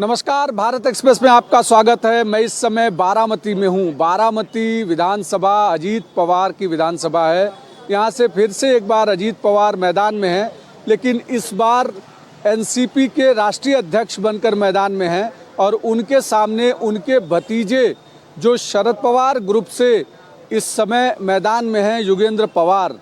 नमस्कार, भारत एक्सप्रेस में आपका स्वागत है। मैं इस समय बारामती में हूँ। बारामती विधानसभा अजीत पवार की विधानसभा है। यहाँ से फिर से एक बार अजीत पवार मैदान में हैं, लेकिन इस बार एनसीपी के राष्ट्रीय अध्यक्ष बनकर मैदान में हैं और उनके सामने उनके भतीजे जो शरद पवार ग्रुप से इस समय मैदान में हैं, योगेंद्र पवार,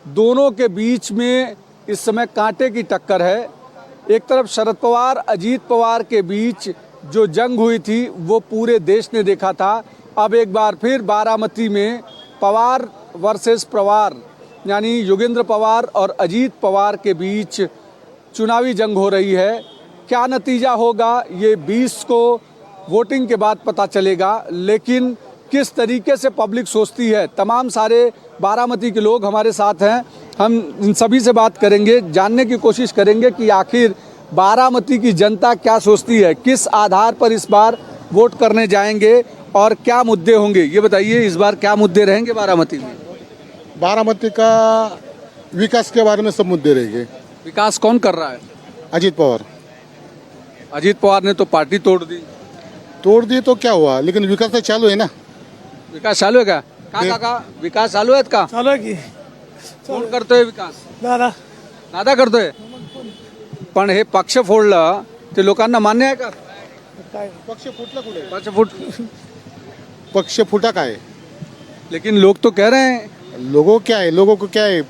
दोनों के बीच में इस समय कांटे की टक्कर है। एक तरफ शरद पवार अजीत पवार के बीच जो जंग हुई थी वो पूरे देश ने देखा था। अब एक बार फिर बारामती में पवार वर्सेस पवार यानी योगेंद्र पवार और अजीत पवार के बीच चुनावी जंग हो रही है। क्या नतीजा होगा ये 20 को वोटिंग के बाद पता चलेगा, लेकिन किस तरीके से पब्लिक सोचती है, तमाम सारे बारामती के लोग हमारे साथ हैं। हम इन सभी से बात करेंगे, जानने की कोशिश करेंगे कि आखिर बारामती की जनता क्या सोचती है, किस आधार पर इस बार वोट करने जाएंगे और क्या मुद्दे होंगे। ये बताइए, इस बार क्या मुद्दे रहेंगे बारामती में? बारामती का विकास के बारे में सब मुद्दे रहेंगे। विकास कौन कर रहा है? अजीत पवार। अजीत पवार ने तो पार्टी तोड़ दी तो क्या हुआ, लेकिन विकास तो चालू है ना। विकास चालू है का? का विकास चालू आहेत का? चालू आहे की कोण करतोय विकास? दादा दादा करतोय. पण हे पक्ष फोडलं ते लोकांना मान्य आहे का? काय पक्ष फुटला कुठे? पक्ष फुटा का है? लेकिन लोग तो कह रहे हैं। लोगों को क्या है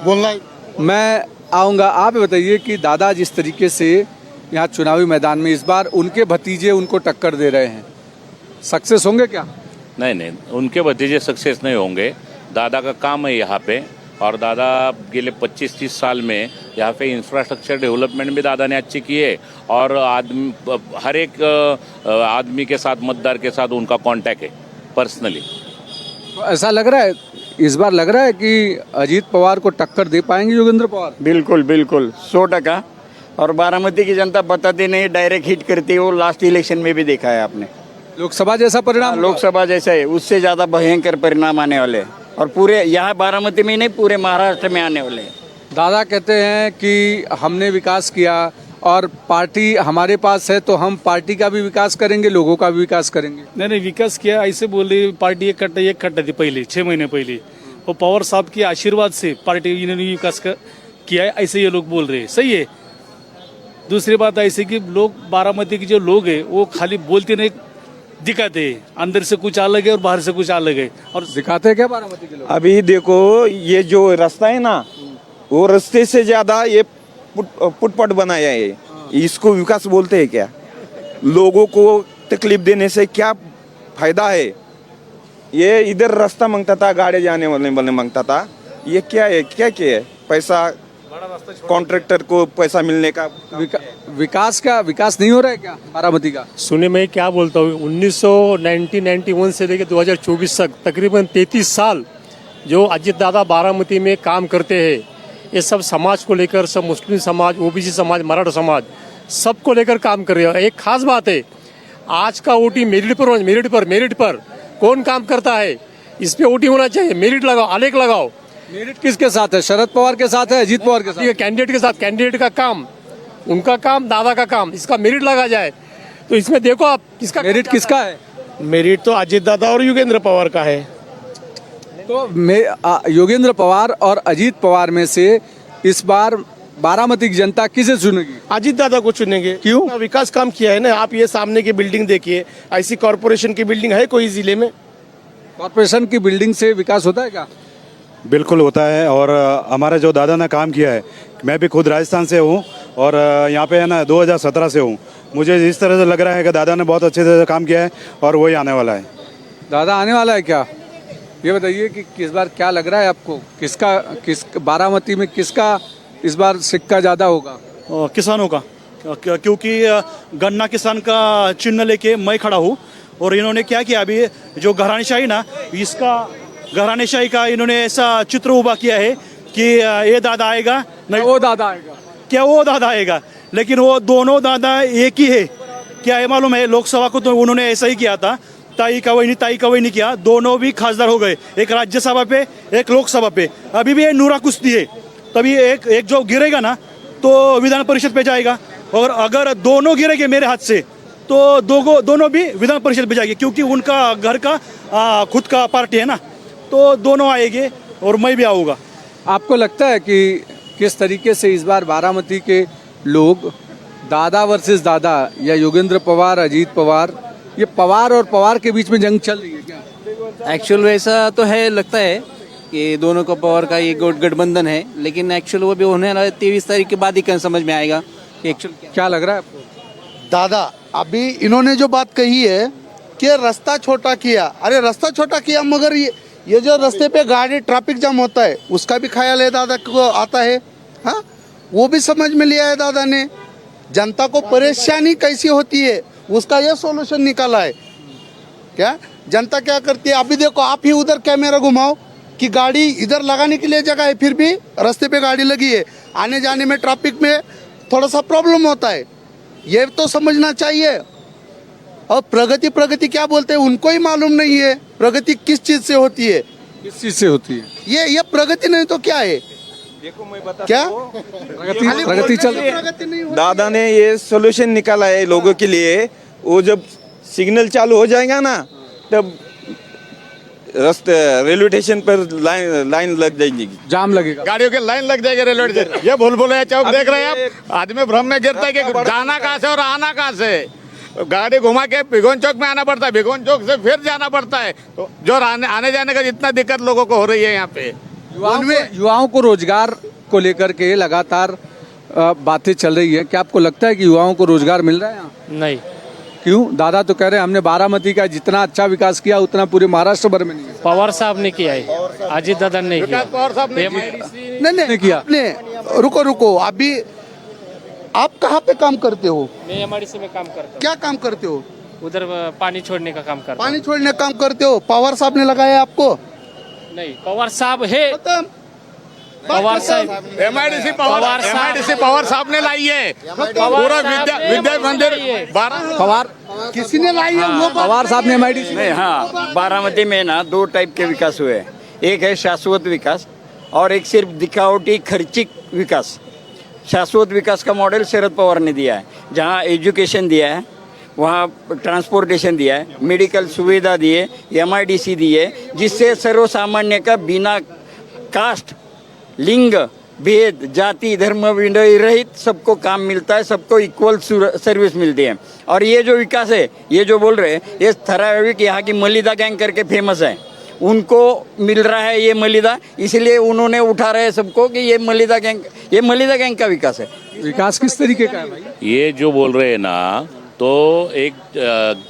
बोलना है। मैं आऊँगा, आप बताइए कि दादा जिस तरीके से यहाँ चुनावी मैदान में इस बार उनके भतीजे उनको टक्कर दे रहे हैं, सक्सेस होंगे क्या? नहीं, उनके भतीजे सक्सेस नहीं होंगे। दादा का काम है यहाँ पे, और दादा गेले 25-30 साल में यहाँ पे इंफ्रास्ट्रक्चर डेवलपमेंट भी दादा ने अच्छी की है, और हर एक आदमी के साथ, मतदार के साथ उनका कांटेक्ट है पर्सनली। तो ऐसा लग रहा है, इस बार लग रहा है कि अजीत पवार को टक्कर दे पाएंगे योगेंद्र पवार? बिल्कुल 100%। और बारामती की जनता बताती नहीं, डायरेक्ट हिट करती है। वो लास्ट इलेक्शन में भी देखा है आपने, लोकसभा जैसा परिणाम होगा? लोकसभा जैसा है, उससे ज़्यादा भयंकर परिणाम आने वाले हैं, और पूरे यहाँ बारामती में नहीं, पूरे महाराष्ट्र में आने वाले हैं। दादा कहते हैं कि हमने विकास किया और पार्टी हमारे पास है तो हम पार्टी का भी विकास करेंगे, लोगों का भी विकास करेंगे। नहीं विकास किया ऐसे बोल रही। पार्टी एक कट्टा थी पहले 6 महीने पहले, और पवार साहब के आशीर्वाद से पार्टी इन्होंने विकास किया है, ऐसे ये लोग बोल रहे हैं। सही है। दूसरी बात ऐसे कि लोग बारामती के जो लोग हैं वो खाली बोलते नहीं, दिखाते हैं। अंदर से कुछ अलग है और बाहर से कुछ अलग है। और दिखाते हैं क्या बारामती के लोग? अभी देखो, ये जो रास्ता है ना, वो रास्ते से ज़्यादा ये पुटपट बनाया है। इसको विकास बोलते हैं क्या? लोगों को तकलीफ देने से क्या फायदा है? ये इधर रास्ता मांगता था, गाड़ी जाने वाले मांगता था। ये क्या है? क्या है? पैसा कॉन्ट्रैक्टर को पैसा मिलने का। विकास नहीं हो रहा है क्या बारामती का? सुने, मैं क्या बोलता हूँ, 1991 से लेकर 2024 तक तकरीबन 33 साल जो अजीत दादा बारामती में काम करते हैं, ये सब समाज को लेकर, सब मुस्लिम समाज, ओबीसी समाज, मराठा समाज, सबको लेकर काम कर रहे हैं। एक खास बात है, आज का वोटिंग मेरिट पर कौन काम करता है, इस पे वोटिंग होना चाहिए। मेरिट लगाओ, आलेख लगाओ। मेरिट किसके साथ है? शरद पवार के साथ है, अजीत पवार के साथ? कैंडिडेट के साथ, कैंडिडेट का काम, उनका काम, दादा का काम, इसका मेरिट लगा जाए। तो इसमें देखो आप, किसका मेरिट किसका है? मेरिट तो अजीत दादा और योगेंद्र पवार का है। तो योगेंद्र पवार और अजीत पवार में से इस बार बारामती की जनता किसे चुनेगी? अजीत दादा को चुनेंगे। क्यों? विकास काम किया है ना। आप ये सामने की बिल्डिंग देखिए, ऐसी कॉर्पोरेशन की बिल्डिंग है कोई जिले में? कॉर्पोरेशन की बिल्डिंग से विकास होता है क्या? बिल्कुल होता है। और हमारे जो दादा ने काम किया है, मैं भी खुद राजस्थान से हूँ और यहाँ पे है ना 2017 से हूँ। मुझे इस तरह से लग रहा है कि दादा ने बहुत अच्छे से काम किया है और वही आने वाला है। दादा आने वाला है क्या? ये बताइए कि इस बार क्या लग रहा है आपको, किस बारामती में किसका इस बार सिक्का ज़्यादा होगा? किसानों का, क्योंकि गन्ना किसान का चिन्ह लेके मैं खड़ा हूँ। और इन्होंने क्या किया, अभी जो घरानेशाही ना, इसका घरानेशाही का इन्होंने ऐसा चित्र उभा किया है कि ये दादा आएगा, नहीं वो दादा आएगा, क्या वो दादा आएगा। लेकिन वो दोनों दादा एक ही है। क्या है मालूम है, लोकसभा को तो उन्होंने ऐसा ही किया था, ताई का वही नहीं किया। दोनों भी खासदार हो गए, एक राज्यसभा पे, एक लोकसभा पे। अभी भी ये नूरा कुश्ती है। तभी एक जो गिरेगा ना तो विधान परिषद पे जाएगा, और अगर दोनों गिरेंगे मेरे हाथ से तो दोनों भी विधान परिषद में जाएंगे, क्योंकि उनका घर का खुद का पार्टी है ना, तो दोनों आएंगे और मैं भी आऊँगा। आपको लगता है कि किस तरीके से इस बार बारामती के लोग दादा वर्सेस दादा या योगेंद्र पवार अजीत पवार, ये पवार और पवार के बीच में जंग चल रही है क्या? एक्चुअल वैसा तो है, लगता है कि दोनों का पावर का ये गठबंधन है, लेकिन एक्चुअल वो भी होने वाला 23 तारीख के बाद ही समझ में आएगा कि एक्चुअल क्या लग रहा है आपको? दादा अभी इन्होंने जो बात कही है कि रास्ता छोटा किया, अरे रास्ता छोटा किया मगर ये जो रास्ते पे गाड़ी ट्रैफिक जाम होता है उसका भी ख्याल है दादा को आता है, हाँ वो भी समझ में लिया है दादा ने। जनता को परेशानी कैसी होती है उसका ये सॉल्यूशन निकाला है। क्या जनता क्या करती है, अभी देखो आप ही उधर कैमरा घुमाओ कि गाड़ी इधर लगाने के लिए जगह है फिर भी रास्ते पे गाड़ी लगी है, आने जाने में ट्रैफिक में थोड़ा सा प्रॉब्लम होता है, ये तो समझना चाहिए। और प्रगति क्या बोलते हैं उनको ही मालूम नहीं है प्रगति किस चीज से होती है, किस चीज से होती है ये प्रगति नहीं तो क्या है? देखो मैं बता क्या प्रगति चल रही है। प्रगति नहीं हो दादा ने ये सोल्यूशन निकाला है लोगों के लिए। वो जब सिग्नल चालू हो जाएगा ना तब रास्ते रेलवे स्टेशन पर लाइन लग जाएगी, जाम लगेगा, गाड़ियों की लाइन लग जाएगी रेलवे स्टेशन। ये भूल चौक देख रहे हैं आप, आदमी भ्रम में गिरता है कि जाना कहाँ से और आना कहाँ से। गाड़ी घुमा के भिगोन चौक में आना पड़ता है, भिगोन चौक से फिर जाना पड़ता है, तो जो आने जाने का जितना दिक्कत लोगों को हो रही है यहाँ पे। युवाओं को रोजगार को लेकर के लगातार बातें चल रही है, क्या आपको लगता है कि युवाओं को रोजगार मिल रहा है यहाँ? नहीं, क्यों? दादा तो कह रहे हैं हमने बारामती का जितना अच्छा विकास किया उतना पूरे महाराष्ट्र भर में नहीं है। पवार साहब ने किया है, अजीत दादा ने नहीं किया। पवार साहब ने नहीं किया। आपने रुको अभी आप कहाँ पे काम करते हो? मैं एमआईडीसी में काम करता क्या काम करते हो? हूँ, उधर पानी छोड़ने का काम करता पानी छोड़ने का काम करते हो। पवार साहब ने लगाया आपको? हूँ। नहीं, पवार साहब है, खत्म। पवार साहब एमआईडीसी पवार साहब ने लाई है, पूरा विद्या मंदिर पवार किसी ने लाई है वो पवार साहब ने एमआईडीसी नहीं, हाँ बारामती में ना दो टाइप के विकास हुए हैं, एक है शाश्वत विकास और एक सिर्फ दिखावटी खर्चिक विकास। शाश्वत विकास का मॉडल शरद पवार ने दिया है, जहाँ एजुकेशन दिया है, वहाँ ट्रांसपोर्टेशन दिया है, मेडिकल सुविधा दी है, एमआईडीसी दी है, जिससे सर्वसामान्य का बिना कास्ट लिंग भेद जाति धर्म रहित सबको काम मिलता है, सबको इक्वल सर्विस मिलती है। और ये जो विकास है, ये जो बोल रहे हैं, ये थराविक यहाँ की मलिदा गैंग करके फेमस है, उनको मिल रहा है ये मलिदा, इसलिए उन्होंने उठा रहे हैं सबको कि ये मलिदा गैंग का विकास है। विकास किस तरीके का है भाई? ये जो बोल रहे हैं ना, तो एक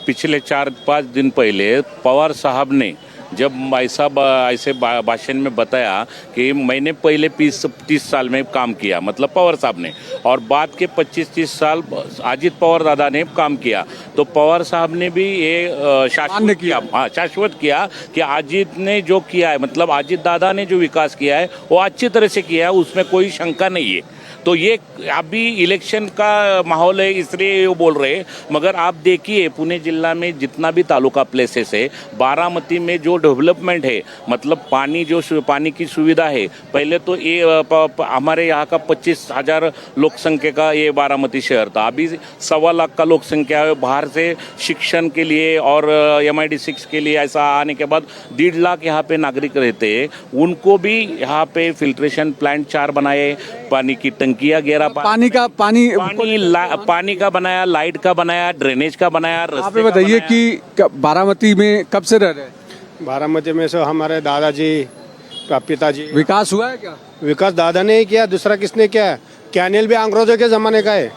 पिछले 4-5 दिन पहले पवार साहब ने जब ऐसे भाषण में बताया कि मैंने पहले 30 साल में काम किया, मतलब पवार साहब ने, और बाद के 25-30 साल अजीत पवार दादा ने काम किया, तो पवार साहब ने भी ये शाश्वत किया कि अजीत ने जो किया है, मतलब अजीत दादा ने जो विकास किया है वो अच्छी तरह से किया है, उसमें कोई शंका नहीं है। तो ये अभी इलेक्शन का माहौल है इसलिए वो बोल रहे हैं, मगर आप देखिए पुणे जिला में जितना भी तालुका प्लेसेस है, बारामती में जो डेवलपमेंट है, मतलब पानी की सुविधा है, पहले तो ये हमारे यहाँ का 25,000 लोक संख्या का ये बारामती शहर था, अभी 1.25 लाख का लोक संख्या है। बाहर से शिक्षण के लिए और MID6 के लिए ऐसा आने के बाद 1.5 लाख यहाँ पे नागरिक रहते हैं, उनको भी यहाँ पे फिल्ट्रेशन प्लांट 4 बनाए, पानी की टंकियाँ 11 पानी का बनाया, लाइट का बनाया, ड्रेनेज का बनाया। आप बताइए कि बारामती में कब से रह रहे हैं? बारामती में से हमारे दादाजी पिताजी। विकास हुआ है क्या? विकास दादा ने ही किया, दूसरा किसने किया? कैनेल भी अंग्रेजों के जमाने का है।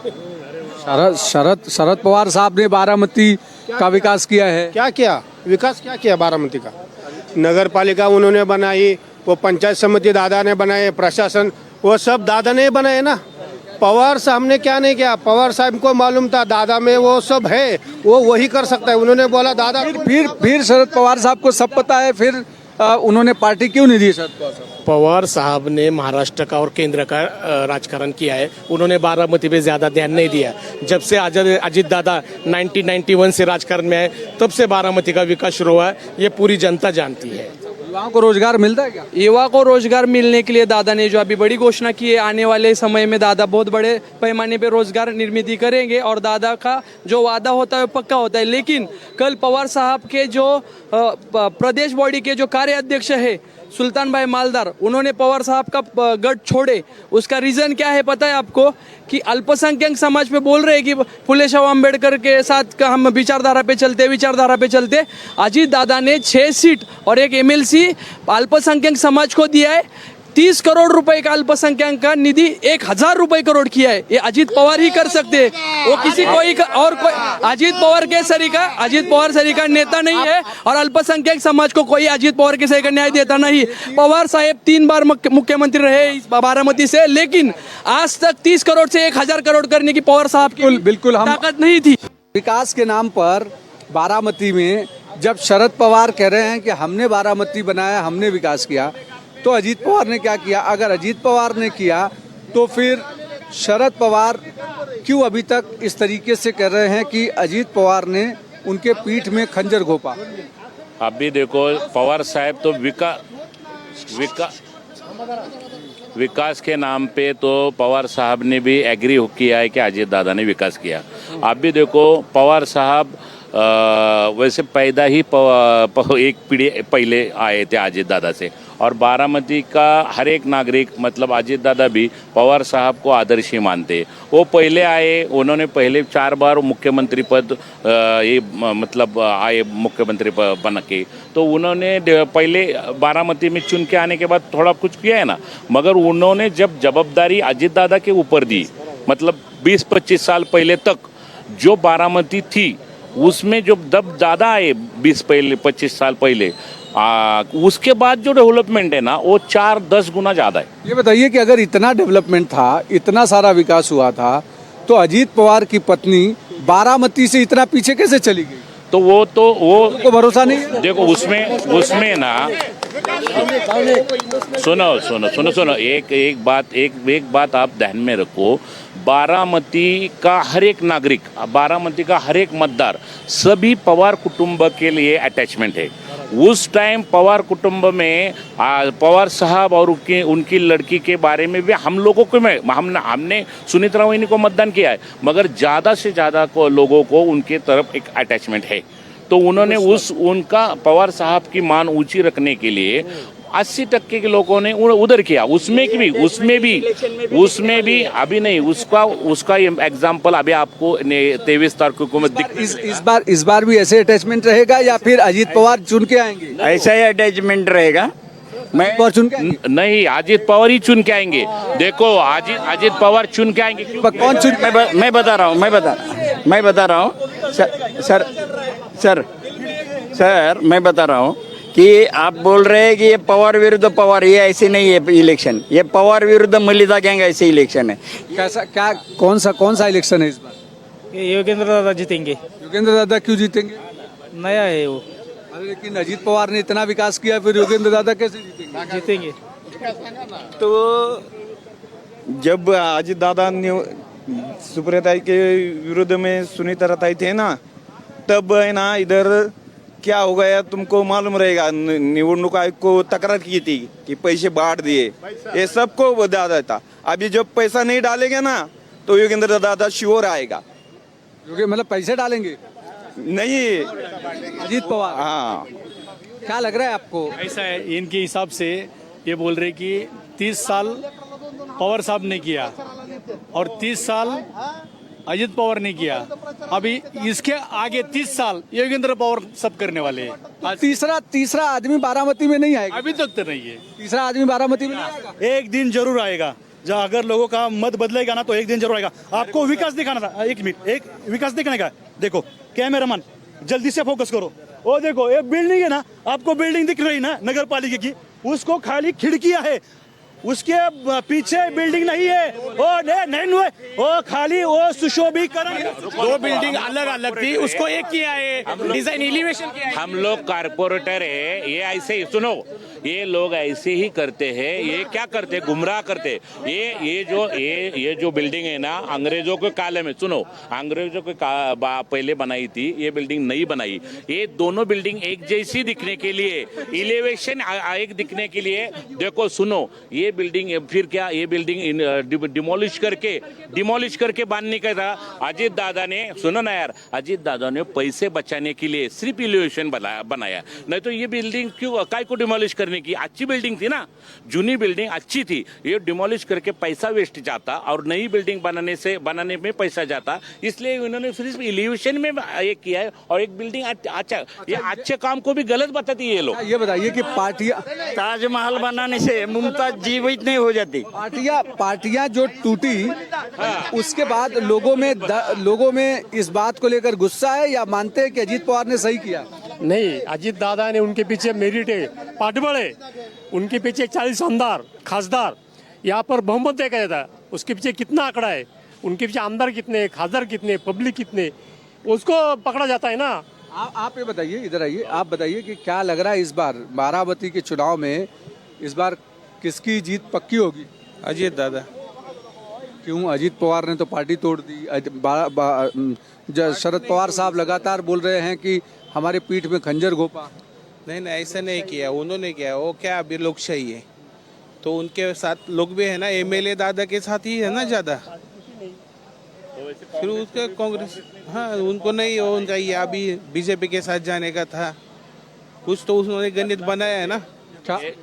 शरद पवार साहब ने बारामती का विकास किया है। क्या किया विकास, क्या किया बारामती का? नगर पालिका उन्होंने बनाई, वो पंचायत समिति दादा ने बनाए, प्रशासन वो सब दादा ने बनाए ना। पवार साहब ने क्या नहीं किया? पवार साहब को मालूम था दादा में वो सब है, वो वही कर सकता है, उन्होंने बोला दादा। फिर शरद पवार साहब को सब पता है, फिर उन्होंने पार्टी क्यों नहीं दी? शरद पवार साहब ने महाराष्ट्र का और केंद्र का राजकारण किया है, उन्होंने बारामती पे ज़्यादा ध्यान नहीं दिया। जब से अजीत दादा 1991 से राजकारण में आए, तब से बारामती का विकास शुरू हुआ है, ये पूरी जनता जानती है। युवाओं को रोजगार मिलता है क्या? युवा को रोजगार मिलने के लिए दादा ने जो अभी बड़ी घोषणा की है, आने वाले समय में दादा बहुत बड़े पैमाने पे रोजगार निर्मित करेंगे और दादा का जो वादा होता है वो पक्का होता है। लेकिन कल पवार साहब के जो प्रदेश बॉडी के जो कार्य अध्यक्ष है सुल्तान भाई मालदार, उन्होंने पवार साहब का गढ़ छोड़े। उसका रीजन क्या है पता है आपको? कि अल्पसंख्यक समाज पे बोल रहे हैं कि फुले शाह अम्बेडकर के साथ का हम विचारधारा पे चलते। अजीत दादा ने 6 सीट और एक MLC अल्पसंख्यक समाज को दिया है। 30 करोड़ रुपए का अल्पसंख्यक का निधि 1000 रुपए करोड़ किया है। ये अजीत पवार ही कर सकते हैं, वो किसी कोई और कोई अजीत पवार सरी का नेता नहीं है और अल्पसंख्यक समाज को कोई अजीत पवार के सही का न्याय देता नहीं। पवार साहेब 3 बार मुख्यमंत्री रहे इस बारामती से, लेकिन आज तक 30 करोड़ से 1000 करोड़ करने की पवार साहब की बिल्कुल हम ताकत नहीं थी। विकास के नाम पर बारामती में जब शरद पवार कह रहे हैं कि हमने बारामती बनाया, हमने विकास किया, तो अजीत पवार ने क्या किया? अगर अजीत पवार ने किया तो फिर शरद पवार क्यों अभी तक इस तरीके से कह रहे हैं कि अजीत पवार ने उनके पीठ में खंजर घोंपा? अभी देखो पवार साहब तो विकास के नाम पे तो पवार साहब ने भी एग्री किया है कि अजीत दादा ने विकास किया। आप भी देखो पवार साहब वैसे पैदा ही एक पीढ़ी पहले आए थे अजीत दादा से, और बारामती का हर एक नागरिक मतलब अजीत दादा भी पवार साहब को आदर्श ही मानते। वो पहले आए, उन्होंने पहले 4 बार मुख्यमंत्री पद मतलब आए मुख्यमंत्री बन के, तो उन्होंने पहले बारामती में चुन के आने के बाद थोड़ा कुछ किया है ना, मगर उन्होंने जब जवाबदारी अजीत दादा के ऊपर दी, मतलब 20-25 साल पहले तक जो बारामती थी उसमें जो जब दादा आए 20-25 साल पहले, उसके बाद जो डेवलपमेंट है ना वो 4-10 गुना ज़्यादा है। ये बताइए कि अगर इतना डेवलपमेंट था, इतना सारा विकास हुआ था, तो अजीत पवार की पत्नी बारामती से इतना पीछे कैसे चली गई? तो वो को भरोसा नहीं है? देखो उसमें ना सुनो एक बात आप ध्यान में रखो। बारामती का हर एक नागरिक, बारामती का हर एक मतदार सभी पवार कुटुंब के लिए अटैचमेंट है। उस टाइम पवार कुटुंब में पवार साहब और उनकी लड़की के बारे में भी हम लोगों को हमने सुनीता रोहिणी को मतदान किया है, मगर ज़्यादा से ज़्यादा लोगों को उनके तरफ एक अटैचमेंट है। तो उन्होंने उनका पवार साहब की मान ऊंची रखने के लिए 80% के लोगों ने उधर किया। उसमें भी अभी नहीं, उसका एग्जाम्पल अभी आपको 23 तारीख को इस बार भी ऐसे अटैचमेंट रहेगा या फिर अजीत पवार चुन के आएंगे? ऐसा ही अटैचमेंट रहेगा। चुन के आएंगे? नहीं, अजीत पवार ही चुन के आएंगे। देखो अजीत पवार चुन के आएंगे। कौन चुन? मैं बता रहा हूँ सर मैं बता रहा हूँ कि आप बोल रहे हैं कि ये पवार विरुद्ध पवार, ये ऐसे नहीं है इलेक्शन, ये पवार विरुद्ध मलिदा गैंग ऐसे इलेक्शन है। कैसा क्या कौन सा इलेक्शन है इस बार? ये योगेंद्र दादा जीतेंगे। योगेंद्र दादा क्यों जीतेंगे? नया है वो। अरे लेकिन अजीत पवार ने इतना विकास किया, फिर योगेंद्र दादा कैसे जीतेंगे? तो जब अजीत दादा सुप्रिया के विरुद्ध में सुनीता रताई थे ना, तब है ना इधर क्या हो गया तुमको मालूम रहेगा। निवडणूक आयोग को तकरार की थी कि पैसे बांट दिए, ये सबको बता देता। अभी जब पैसा नहीं डालेंगे ना तो योगेंद्र दादा श्योर आएगा। मतलब पैसे डालेंगे? नहीं, अजीत पवार। हाँ, क्या लग रहा है आपको? ऐसा है, इनके हिसाब से ये बोल रहे कि 30 साल पवार साहब ने किया और 30 साल अजीत पवार ने किया। अभी इसके आगे 30 साल योगेंद्र पवार सब करने वाले हैं। तीसरा आदमी बारामती में नहीं आएगा? अभी तक तो नहीं है। तीसरा आदमी बारामती में नहीं आएगा? एक दिन जरूर आएगा। जहाँ अगर लोगों का मत बदलेगा ना तो एक दिन जरूर आएगा। आपको विकास दिखाना था, एक मिनट, एक विकास दिखाने का। देखो कैमरामैन जल्दी से फोकस करो। वो देखो ये बिल्डिंग है ना, आपको बिल्डिंग दिख रही ना नगर पालिका की, उसको खाली खिड़कियां है, उसके पीछे बिल्डिंग नहीं है। वो खाली वो सुशोभीकरण। 2 बिल्डिंग अलग अलग थी, उसको एक किया है, डिजाइन एलिवेशन किया है। हम लोग कारपोरेटर है, ये ऐसे ही सुनो, ये लोग ऐसे ही करते हैं। ये क्या करते, गुमराह करते। ये जो बिल्डिंग है ना, अंग्रेजों के काले में, सुनो, अंग्रेजों के पहले बनाई थी, ये बिल्डिंग नहीं बनाई। ये दोनों बिल्डिंग एक जैसी दिखने के लिए, इलेवेशन एक दिखने के लिए, देखो सुनो, ये बिल्डिंग फिर क्या, ये बिल्डिंग डिमोलिश करके बांधने का था। अजीत दादा ने, सुनो ना यार, अजीत दादा ने पैसे बचाने के लिए सिर्फ इलेवेशन बनाया, नहीं तो ये बिल्डिंग क्यों, काय को डिमोलिश करने की? अच्छी बिल्डिंग थी ना, जूनी बिल्डिंग अच्छी थी। ये डिमोलिश करके पैसा वेस्ट जाता और नई बिल्डिंग बनाने में पैसा जाता, इसलिए उन्होंने सिर्फ इलेवेशन में ये किया है। और एक बिल्डिंग अच्छा, ये अच्छे काम को भी गलत बताती है ये लोग। ये बताइए कि पार्टियां, ताजमहल बनाने से मुमताज जीवित नहीं हो जाती। पार्टियां जो टूटी, उसके बाद लोगों में इस बात को लेकर गुस्सा है या मानते हैं कि अजीत पवार ने सही किया? नहीं, अजीत दादा ने, उनके पीछे मेरिट है, पाठबल है, उनके पीछे 40 आमदार खासदार, यहाँ पर बहुमत देखा जाता है। उसके पीछे कितना आंकड़ा है, उनके पीछे आमदार कितने, खासदार कितने, पब्लिक कितने, उसको पकड़ा जाता है ना। आप ये बताइए, इधर आइए, आप बताइए कि क्या लग रहा है इस बार बारामती के चुनाव में, इस बार किसकी जीत पक्की होगी? अजीत दादा। क्यों? अजीत पवार ने तो पार्टी तोड़ दी। शरद पवार साहब लगातार बोल रहे हैं कि हमारे पीठ में खंजर घोपा। नहीं, ऐसा नहीं किया, उन्होंने किया। वो क्या, अभी लोकशाही है तो उनके साथ लोग भी है ना, एमएलए दादा के साथ ही है ना ज़्यादा। फिर उसका कांग्रेस, हाँ, उनको नहीं, उनका ये अभी बीजेपी के साथ जाने का था, कुछ तो उन्होंने गणित बनाया है ना।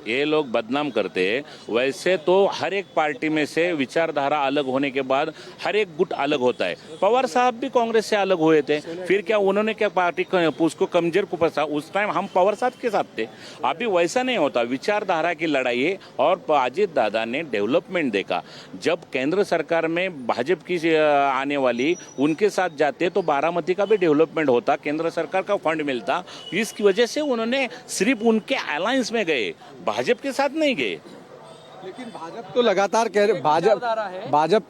ये लोग बदनाम करते हैं। वैसे तो हर एक पार्टी में से विचारधारा अलग होने के बाद हर एक गुट अलग होता है। पवार साहब भी कांग्रेस से अलग हुए थे, फिर क्या उन्होंने क्या पार्टी उसको कमजोर को फंसा, उस टाइम हम पवार साहब के साथ थे। अभी वैसा नहीं होता, विचारधारा की लड़ाई है। और अजीत दादा ने डेवलपमेंट देखा, जब केंद्र सरकार में भाजपा की आने वाली, उनके साथ जाते तो बारामती का भी डेवलपमेंट होता, केंद्र सरकार का फंड मिलता। इसकी वजह से उन्होंने सिर्फ उनके अलायंस में गए, भाजपा के साथ नहीं गए। लेकिन भाजपा तो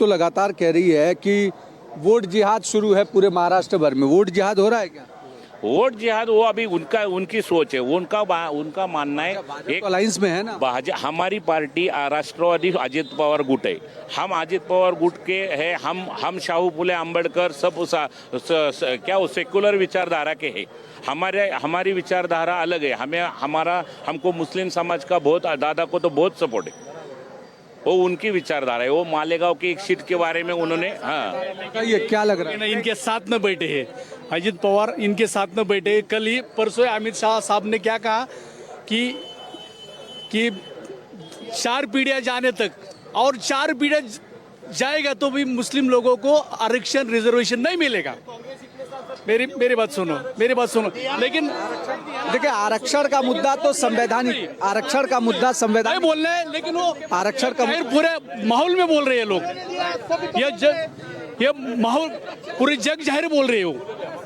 लगातार कह रही है कि वोट जिहाद शुरू है पूरे महाराष्ट्र भर में। वोट जिहाद हो रहा है क्या? वोट जिहाद वो अभी उनकी सोच है, उनका मानना है। एक अलायंस में है ना, हमारी पार्टी राष्ट्रवादी अजित पवार गुट है। हम अजित पवार गुट के हैं, हम शाहू फुले अम्बेडकर सब क्या सेकुलर विचारधारा के हैं। हमारी विचारधारा अलग है। हमको मुस्लिम समाज का बहुत, दादा को तो बहुत सपोर्ट है। वो उनकी विचारधारा है। वो मालेगांव की एक सीट के बारे में उन्होंने, हाँ, ये क्या लग रहा है? इनके साथ में बैठे हैं अजीत पवार, इनके साथ में बैठे। कल ही परसों अमित शाह साहब ने क्या कहा कि 4 पीढ़ियां जाने तक, और 4 पीढ़ियां जाएगा तो भी मुस्लिम लोगों को आरक्षण, रिजर्वेशन नहीं मिलेगा। मेरी बात सुनो। लेकिन देखिए, आरक्षण का मुद्दा तो संवैधानिक, आरक्षण का मुद्दा संवैधानिक बोल रहे हैं, लेकिन वो आरक्षण का पूरे माहौल में बोल रहे हैं लोग। ये माहौल पूरे जग जाहिर बोल रहे हो,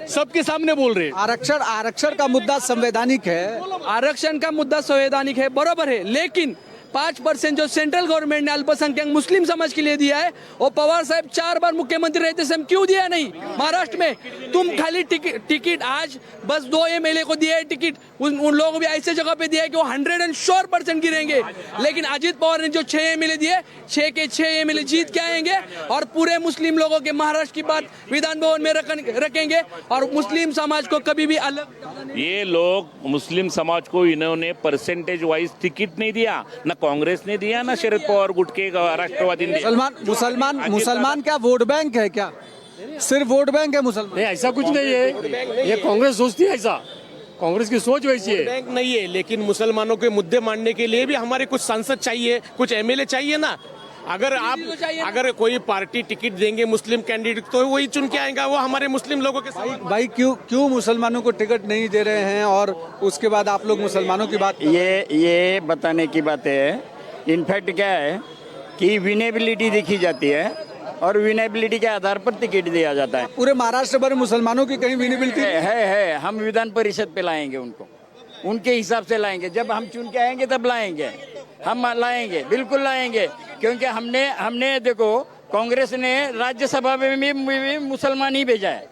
सबके सामने बोल रहे हैं। आरक्षण का मुद्दा संवैधानिक है। आरक्षण का मुद्दा संवैधानिक है, बरोबर है, लेकिन 5% जो सेंट्रल गवर्नमेंट ने अल्पसंख्यक मुस्लिम समाज के लिए दिया है, वो पवार साहब 4 बार मुख्यमंत्री रहते समय क्यों दिया नहीं? महाराष्ट्र में तुम खाली टिकट आज बस 2 एमएलए को दिया है टिकट, उन लोगों भी ऐसे जगह पे दिया है कि वो 100% गिरेंगे। लेकिन अजीत पवार ने जो 6 एमएलए दिए, 6 के 6 एमएलए जीत के आएंगे और पूरे मुस्लिम लोगों के महाराष्ट्र की बात विधान भवन में रखेंगे और मुस्लिम समाज को कभी भी अलग। ये लोग मुस्लिम समाज को इन्होंने परसेंटेज वाइज टिकट नहीं दिया, न कांग्रेस ने दिया, ना शरद पवार गुट के राष्ट्रवादी ने। मुसलमान क्या वोट बैंक है क्या? सिर्फ वोट बैंक है मुसलमान? नहीं, ऐसा कुछ नहीं है। ये कांग्रेस सोचती है ऐसा, कांग्रेस की सोच वैसी है। बैंक नहीं है, लेकिन मुसलमानों के मुद्दे मानने के लिए भी हमारे कुछ सांसद चाहिए, कुछ एमएलए चाहिए ना। अगर कोई पार्टी टिकट देंगे मुस्लिम कैंडिडेट तो वही चुन के आएगा, वो हमारे मुस्लिम लोगों के साथ। भाई क्यों मुसलमानों को टिकट नहीं दे रहे हैं और उसके बाद आप लोग मुसलमानों की बात? ये बताने की बात है। इनफैक्ट क्या है कि विनेबिलिटी देखी जाती है और विनेबिलिटी के आधार पर टिकट दिया जाता है। पूरे महाराष्ट्र भर मुसलमानों की कहीं विनेबिलिटी है। हम विधान परिषद पे लाएंगे उनको, उनके हिसाब से लाएंगे। जब हम चुन के आएंगे तब लाएंगे, हम लाएंगे, बिल्कुल लाएंगे। क्योंकि हमने देखो, कांग्रेस ने राज्यसभा में भी मुसलमान ही भेजा है।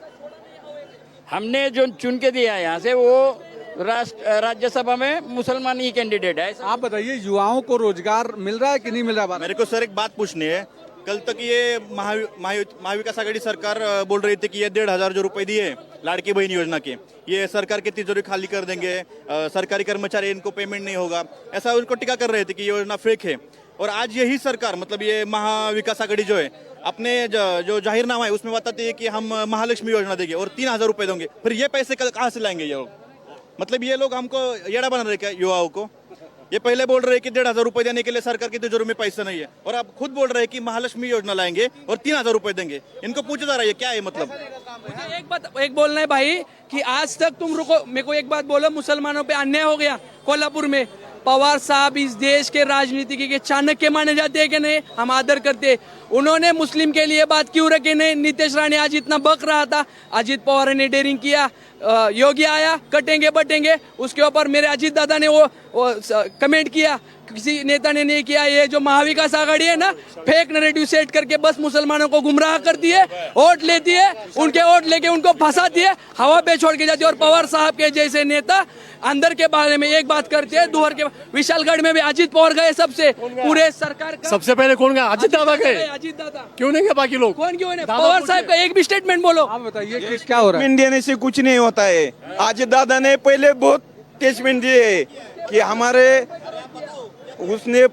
हमने जो चुन के दिया है यहाँ से, वो राज्यसभा में मुसलमान ही कैंडिडेट है। आप बताइए, युवाओं को रोजगार मिल रहा है कि नहीं मिल रहा? मेरे को सर एक बात पूछनी है। कल तक ये महाविकास आघाड़ी सरकार बोल रही थी कि ये 1,500 जो रुपए दिए लाड़की बहन योजना के, ये सरकार की तिजोरी खाली कर देंगे, सरकारी कर्मचारी इनको पेमेंट नहीं होगा, ऐसा उनको टीका कर रहे थे कि ये योजना फेक है। और आज यही सरकार, मतलब ये महाविकास आघाड़ी जो है, अपने जो जाहिरनामा है उसमें बताती है कि हम महालक्ष्मी योजना देंगे और 3,000 रुपए देंगे। फिर ये पैसे कहाँ से लाएंगे ये लोग? मतलब ये लोग हमको येड़ा बना रहे क्या युवाओं को? ये पहले बोल रहे हैं कि 1,500 रुपए देने के लिए सरकार की तिजोरी में पैसा नहीं है, और अब खुद बोल रहे हैं कि महालक्ष्मी योजना लाएंगे और 3,000 रुपए देंगे। इनको पूछा जा रहा है क्या है मतलब? मुझे एक बोलना है भाई कि आज तक तुम रुको, मेरे को एक बात बोलो, मुसलमानों पे अन्याय हो गया कोल्हापुर में। पवार साहब इस देश के राजनीति के चाणक्य माने जाते हैं कि नहीं? हम आदर करते हैं। उन्होंने मुस्लिम के लिए बात क्यों रखी नहीं? नीतीश राणे आज इतना बक रहा था, अजीत पवार ने डेयरिंग किया, योगी आया कटेंगे बटेंगे, उसके ऊपर मेरे अजीत दादा ने वो कमेंट किया, किसी नेता ने नहीं किया। ये जो महाविकास आघाड़ी है ना, फेक नैरेटिव सेट करके बस मुसलमानों को गुमराह करती है, वोट लेती है, उनके वोट लेके उनको फंसाती है, हवा पे छोड़ के जाती है। और पवार साहब के जैसे नेता अंदर के बारे में एक बात करते हैं, दुहर के विशालगढ़ में भी अजीत पवार गए, सबसे पूरे सरकार का सबसे पहले कौन गया? अजीत दादा गए। अजीत दादा क्यों नहीं गए बाकी लोग? कौन क्यों नहीं? पवार साहब का एक भी स्टेटमेंट बोलो। आप बताइए कि क्या हो रहा है? स्टेटमेंट देने से कुछ नहीं होता है। अजीत दादा ने पहले बहुत स्टेटमेंट दिए कि हमारे उसने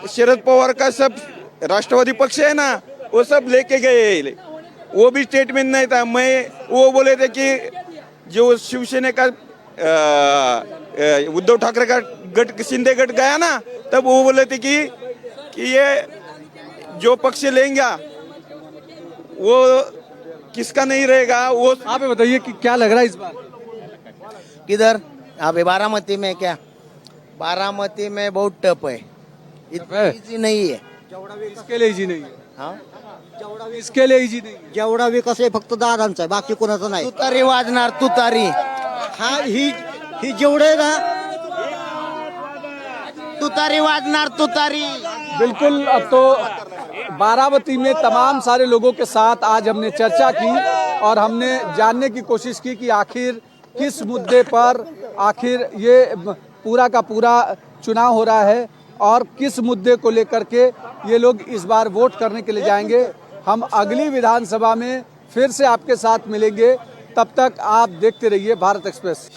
शरद पवार का सब राष्ट्रवादी पक्ष है ना, वो सब लेके गए, वो भी स्टेटमेंट नहीं था। वो बोले थे कि जो शिवसेना का उद्धव ठाकरे का गट, शिंदे गट गया ना, तब वो बोले थे कि ये जो पक्ष लेंगे वो किसका नहीं रहेगा। वो आप बताइए कि क्या लग रहा है इस बार? किधर? अभी बारामती में क्या? बारामती में बहुत टफ है, इतना इजी नहीं है। इसके लिए इजी नहीं है। हाँ, इसके लिए इजी नहीं है। जेवढा विकास आहे फक्त दादांचा आहे, बाकी कोणाचा नाही। तुतारी वाजणार, तुतारी। हा, ही जेवढे ना तुतारी वाजणार, तुतारी। बिल्कुल। अब तो बारामती में तमाम सारे लोगों के साथ आज हमने चर्चा की और हमने जानने की कोशिश की कि आखिर किस मुद्दे पर आखिर ये पूरा का पूरा चुनाव हो रहा है और किस मुद्दे को लेकर के ये लोग इस बार वोट करने के लिए जाएंगे। हम अगली विधानसभा में फिर से आपके साथ मिलेंगे, तब तक आप देखते रहिए भारत एक्सप्रेस।